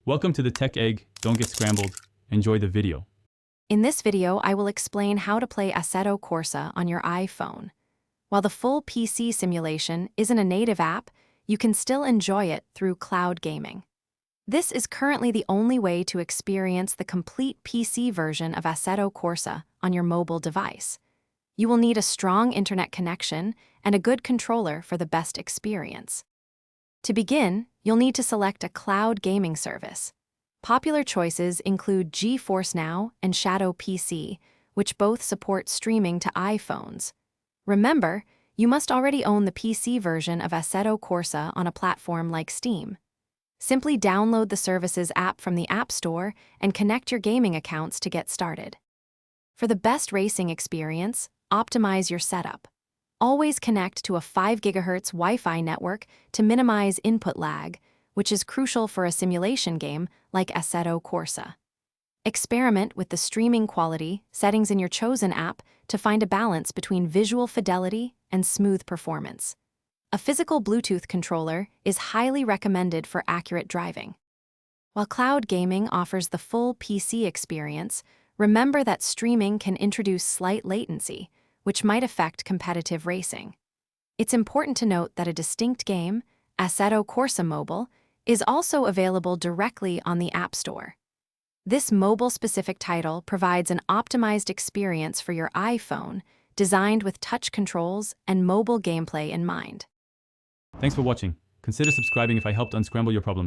Welcome to the Tech Egg. Don't get scrambled. Enjoy the video. In this video, I will explain how to play Assetto Corsa on your iPhone. While the full PC simulation isn't a native app, you can still enjoy it through cloud gaming. This is currently the only way to experience the complete PC version of Assetto Corsa on your mobile device. You will need a strong internet connection and a good controller for the best experience. To begin, you'll need to select a cloud gaming service. Popular choices include GeForce Now and Shadow PC, which both support streaming to iPhones. Remember, you must already own the PC version of Assetto Corsa on a platform like Steam. Simply download the service's app from the App Store and connect your gaming accounts to get started. For the best racing experience, optimize your setup. Always connect to a 5 GHz Wi-Fi network to minimize input lag, which is crucial for a simulation game like Assetto Corsa. Experiment with the streaming quality settings in your chosen app to find a balance between visual fidelity and smooth performance. A physical Bluetooth controller is highly recommended for accurate driving. While cloud gaming offers the full PC experience, remember that streaming can introduce slight latency, which might affect competitive racing. It's important to note that a distinct game, Assetto Corsa Mobile, is also available directly on the App Store. This mobile-specific title provides an optimized experience for your iPhone, designed with touch controls and mobile gameplay in mind. Thanks for watching. Consider subscribing if I helped unscramble your problems.